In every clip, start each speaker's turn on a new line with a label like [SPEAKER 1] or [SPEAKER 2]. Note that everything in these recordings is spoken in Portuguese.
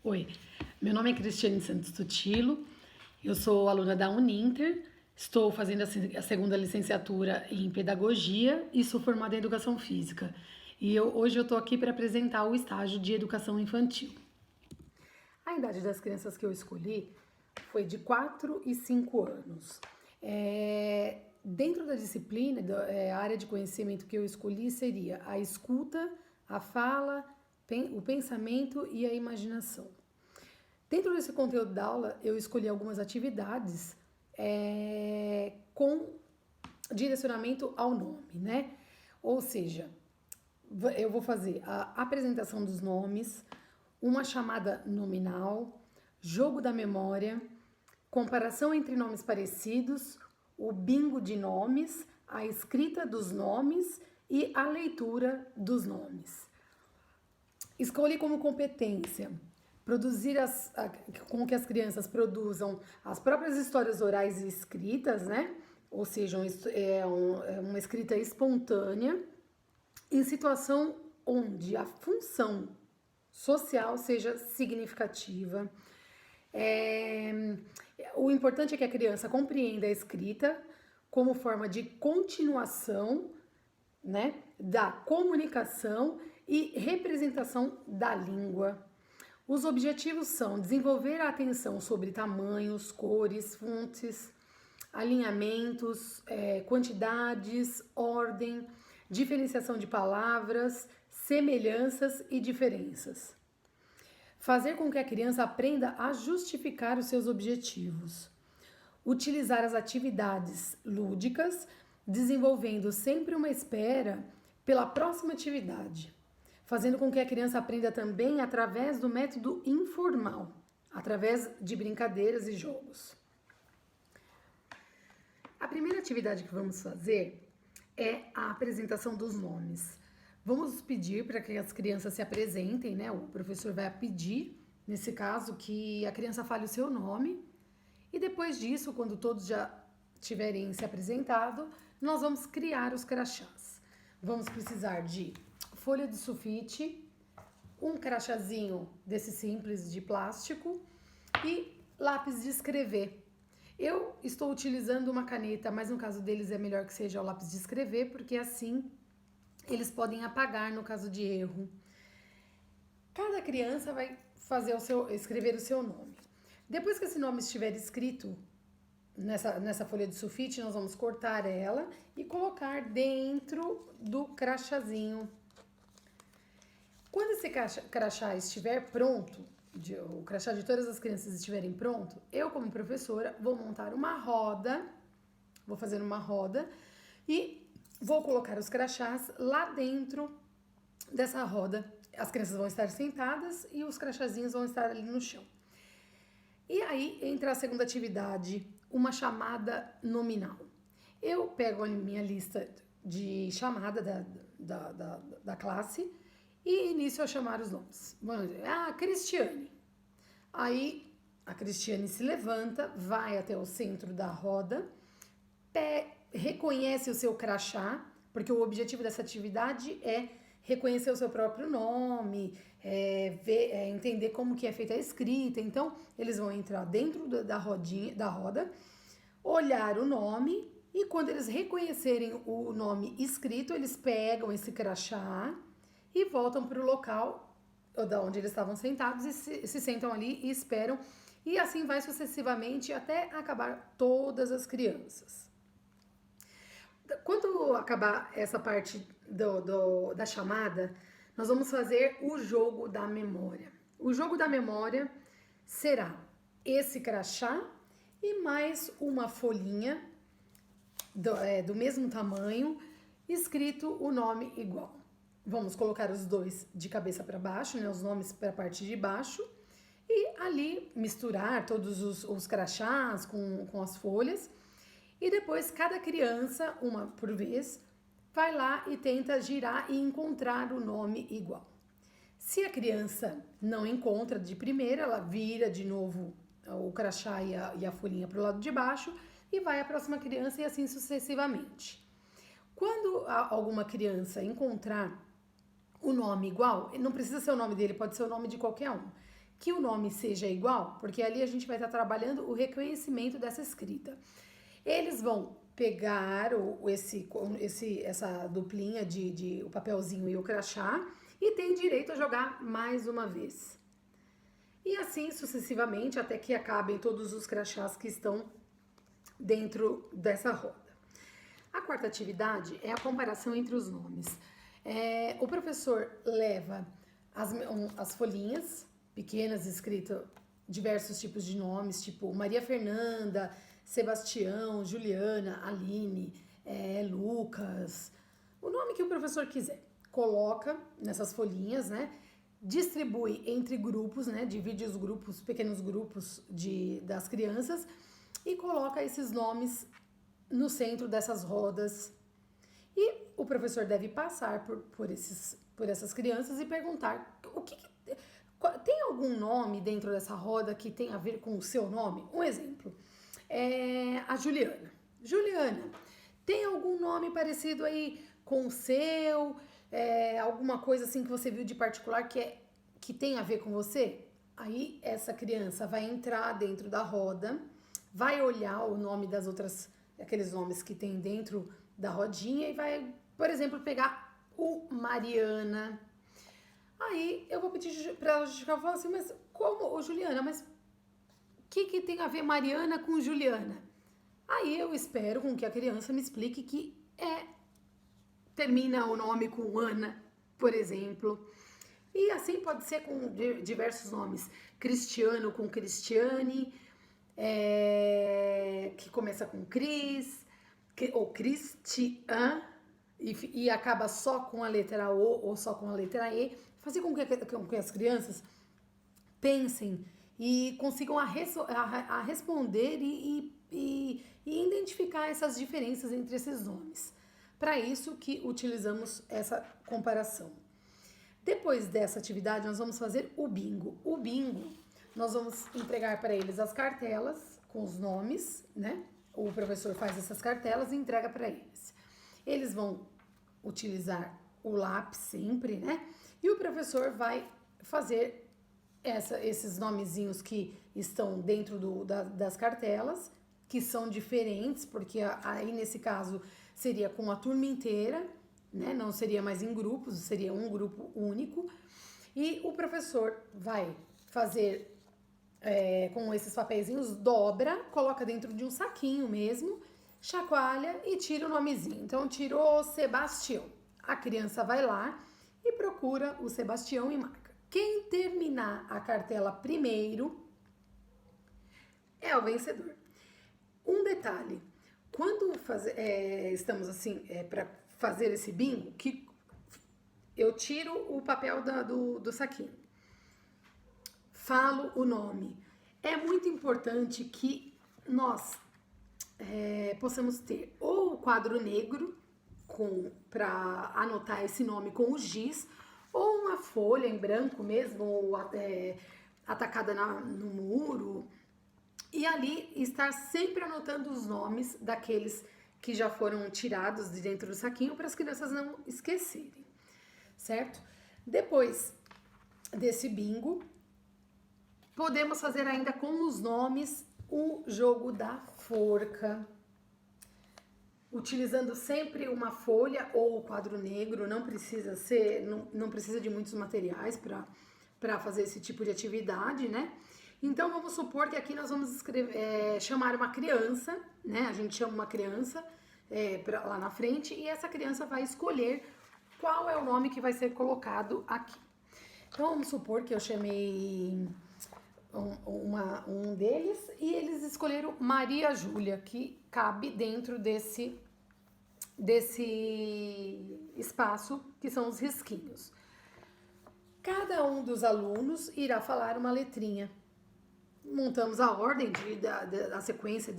[SPEAKER 1] Oi, meu nome é Cristiane Santos Tutilo, eu sou aluna da Uninter, estou fazendo a segunda licenciatura em Pedagogia e sou formada em Educação Física. Hoje eu estou aqui para apresentar o estágio de Educação Infantil. A idade das crianças que eu escolhi foi de 4 e 5 anos. Dentro da disciplina, a área de conhecimento que eu escolhi seria a escuta, a fala, o pensamento e a imaginação. Dentro desse conteúdo da aula, eu escolhi algumas atividades com direcionamento ao nome, né? Ou seja, eu vou fazer a apresentação dos nomes, uma chamada nominal, jogo da memória, comparação entre nomes parecidos, o bingo de nomes, a escrita dos nomes e a leitura dos nomes. Escolhi como competência produzir com que as crianças produzam as próprias histórias orais e escritas, né? Ou seja, uma escrita espontânea em situação onde a função social seja significativa. O importante é que a criança compreenda a escrita como forma de continuação, né, da comunicação e representação da língua. Os objetivos são desenvolver a atenção sobre tamanhos, cores, fontes, alinhamentos, quantidades, ordem, diferenciação de palavras, semelhanças e diferenças. Fazer com que a criança aprenda a justificar os seus objetivos. Utilizar as atividades lúdicas, desenvolvendo sempre uma espera pela próxima atividade. Fazendo com que a criança aprenda também através do método informal, através de brincadeiras e jogos. A primeira atividade que vamos fazer é a apresentação dos nomes. Vamos pedir para que as crianças se apresentem, né? O professor vai pedir, nesse caso, que a criança fale o seu nome. E depois disso, quando todos já tiverem se apresentado, nós vamos criar os crachás. Vamos precisar de folha de sulfite, um crachazinho desse simples de plástico e lápis de escrever. Eu estou utilizando uma caneta, mas no caso deles é melhor que seja o lápis de escrever, porque assim eles podem apagar no caso de erro. Cada criança vai escrever o seu nome. Depois que esse nome estiver escrito nessa folha de sulfite, nós vamos cortar ela e colocar dentro do crachazinho. Quando esse crachá estiver pronto, o crachá de todas as crianças estiverem pronto, eu como professora vou montar uma roda, vou fazer uma roda e vou colocar os crachás lá dentro dessa roda. As crianças vão estar sentadas e os crachazinhos vão estar ali no chão. E aí entra a segunda atividade, uma chamada nominal. Eu pego a minha lista de chamada da classe e inicio a chamar os nomes. Vamos dizer, Cristiane. Aí a Cristiane se levanta, vai até o centro da roda, reconhece o seu crachá, porque o objetivo dessa atividade é reconhecer o seu próprio nome, entender como que é feita a escrita. Então, eles vão entrar dentro da roda, olhar o nome e quando eles reconhecerem o nome escrito, eles pegam esse crachá e voltam para o local da onde eles estavam sentados e se sentam ali e esperam. E assim vai sucessivamente até acabar todas as crianças. Quando acabar essa parte da chamada, nós vamos fazer o jogo da memória. O jogo da memória será esse crachá e mais uma folhinha do mesmo tamanho, escrito o nome igual. Vamos colocar os dois de cabeça para baixo, né, os nomes para a parte de baixo, e ali misturar todos os crachás com as folhas. E depois cada criança, uma por vez, vai lá e tenta girar e encontrar o nome igual. Se a criança não encontra de primeira, ela vira de novo o crachá e a folhinha para o lado de baixo e vai a próxima criança e assim sucessivamente. Quando alguma criança encontrar o nome igual, não precisa ser o nome dele, pode ser o nome de qualquer um. que o nome seja igual, porque ali a gente vai estar trabalhando o reconhecimento dessa escrita. Eles vão pegar essa duplinha de o papelzinho e o crachá e tem direito a jogar mais uma vez. E assim sucessivamente até que acabem todos os crachás que estão dentro dessa roda. A quarta atividade é a comparação entre os nomes. O professor leva as folhinhas pequenas escritas diversos tipos de nomes, tipo Maria Fernanda, Sebastião, Juliana, Aline, Lucas, o nome que o professor quiser. Coloca nessas folhinhas, né? Distribui entre grupos, né? Divide os grupos, pequenos grupos das crianças e coloca esses nomes no centro dessas rodas. E o professor deve passar por essas crianças e perguntar tem algum nome dentro dessa roda que tem a ver com o seu nome? Um exemplo, a Juliana. Juliana, tem algum nome parecido aí com o seu? Alguma coisa assim que você viu de particular que tem a ver com você? Aí essa criança vai entrar dentro da roda, vai olhar o nome das outras, aqueles nomes que tem dentro da rodinha e vai, por exemplo, pegar o Mariana. Aí eu vou pedir para ela justificar, falar assim, mas como, Juliana, mas o que tem a ver Mariana com Juliana? Aí eu espero com que a criança me explique que termina o nome com Ana, por exemplo. E assim pode ser com diversos nomes. Cristiano com Cristiane, que começa com Cris, ou Cristian, e acaba só com a letra O ou só com a letra E. Fazer com que as crianças pensem e consigam a responder e identificar essas diferenças entre esses nomes. Para isso que utilizamos essa comparação. Depois dessa atividade, nós vamos fazer o bingo. O bingo, nós vamos entregar para eles as cartelas com os nomes, né? O professor faz essas cartelas e entrega para eles. Eles vão utilizar o lápis sempre, né? E o professor vai fazer esses nomezinhos que estão dentro das cartelas, que são diferentes, porque aí nesse caso seria com a turma inteira, né? Não seria mais em grupos, seria um grupo único. E o professor vai fazer com esses papeizinhos, dobra, coloca dentro de um saquinho mesmo, chacoalha e tira o nomezinho. Então, tirou Sebastião. A criança vai lá e procura o Sebastião e marca. Quem terminar a cartela primeiro é o vencedor. Um detalhe, quando estamos assim, para fazer esse bingo, que eu tiro o papel do saquinho, falo o nome. É muito importante que nós possamos ter ou o quadro negro para anotar esse nome com o giz, ou uma folha em branco mesmo, ou atacada no muro, e ali estar sempre anotando os nomes daqueles que já foram tirados de dentro do saquinho para as crianças não esquecerem, certo? Depois desse bingo, podemos fazer ainda com os nomes o jogo da forca, utilizando sempre uma folha ou o quadro negro. Não precisa de muitos materiais para fazer esse tipo de atividade, né? Então vamos supor que aqui nós vamos chamar uma criança, né? A gente chama uma criança lá na frente e essa criança vai escolher qual é o nome que vai ser colocado aqui. Então vamos supor que eu chamei um deles e eles escolheram Maria Júlia, que cabe dentro desse espaço que são os risquinhos. Cada um dos alunos irá falar uma letrinha. Montamos a ordem da sequência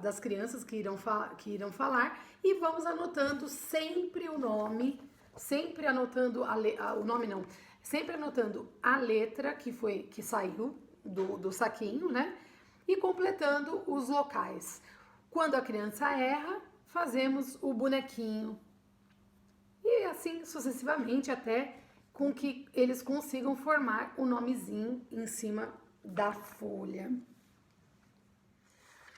[SPEAKER 1] das crianças que irão falar e vamos anotando sempre o nome, sempre anotando o nome não, sempre anotando a letra que saiu do saquinho, né? E completando os locais. Quando a criança erra, fazemos o bonequinho. E assim sucessivamente até com que eles consigam formar o nomezinho em cima da folha.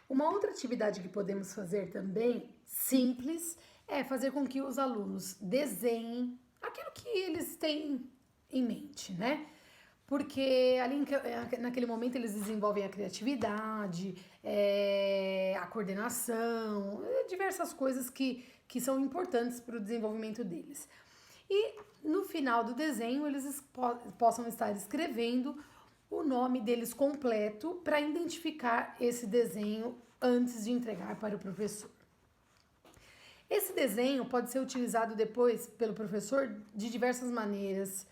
[SPEAKER 1] Uma outra atividade que podemos fazer também, simples, é fazer com que os alunos desenhem aquilo que eles têm em mente, né? Porque ali naquele momento eles desenvolvem a criatividade, a coordenação, diversas coisas que são importantes para o desenvolvimento deles. E no final do desenho eles possam estar escrevendo o nome deles completo para identificar esse desenho antes de entregar para o professor. Esse desenho pode ser utilizado depois pelo professor de diversas maneiras,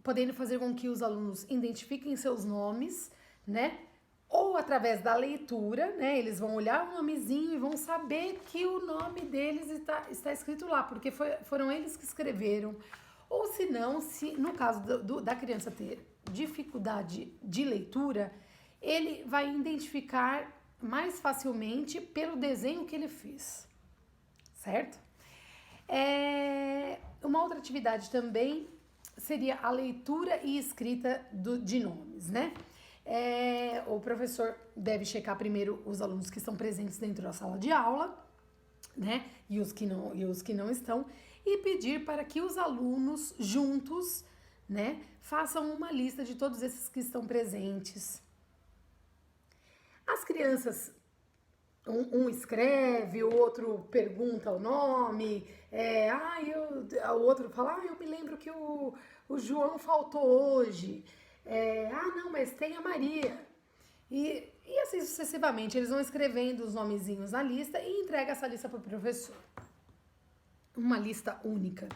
[SPEAKER 1] podendo fazer com que os alunos identifiquem seus nomes, né? Ou através da leitura, né? Eles vão olhar o nomezinho e vão saber que o nome deles está escrito lá, porque foram eles que escreveram. Ou se não, se no caso da criança ter dificuldade de leitura, ele vai identificar mais facilmente pelo desenho que ele fez, certo? Uma outra atividade também seria a leitura e escrita de nomes, né? O professor deve checar primeiro os alunos que estão presentes dentro da sala de aula, né? E os que não estão, e pedir para que os alunos juntos, né, façam uma lista de todos esses que estão presentes. As crianças, um escreve, o outro pergunta o nome, o outro fala, eu me lembro que o João faltou hoje, não, mas tem a Maria. E assim sucessivamente, eles vão escrevendo os nomezinhos na lista e entrega essa lista para o professor. Uma lista única.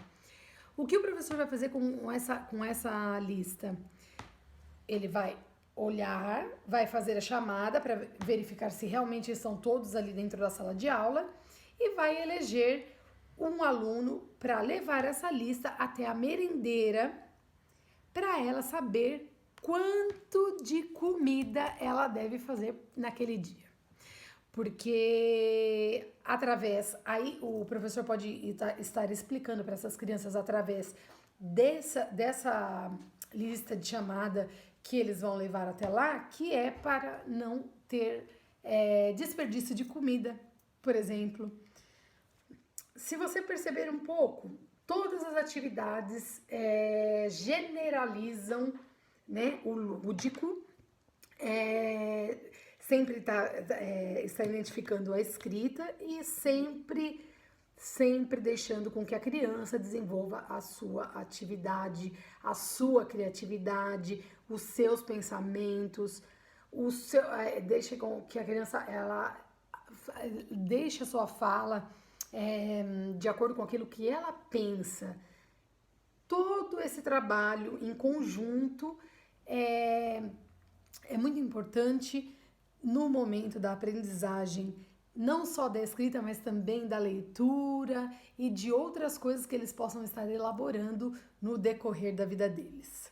[SPEAKER 1] O que o professor vai fazer com essa lista? Ele vai olhar, vai fazer a chamada para verificar se realmente estão todos ali dentro da sala de aula e vai eleger um aluno para levar essa lista até a merendeira para ela saber quanto de comida ela deve fazer naquele dia. Porque aí o professor pode estar explicando para essas crianças através dessa lista de chamada que eles vão levar até lá, que é para não ter desperdício de comida, por exemplo. Se você perceber um pouco, todas as atividades generalizam, né, o lúdico, sempre está identificando a escrita e sempre deixando com que a criança desenvolva a sua atividade, a sua criatividade, os seus pensamentos, deixa com que a criança ela deixe a sua fala de acordo com aquilo que ela pensa. Todo esse trabalho em conjunto é muito importante no momento da aprendizagem, não só da escrita, mas também da leitura e de outras coisas que eles possam estar elaborando no decorrer da vida deles.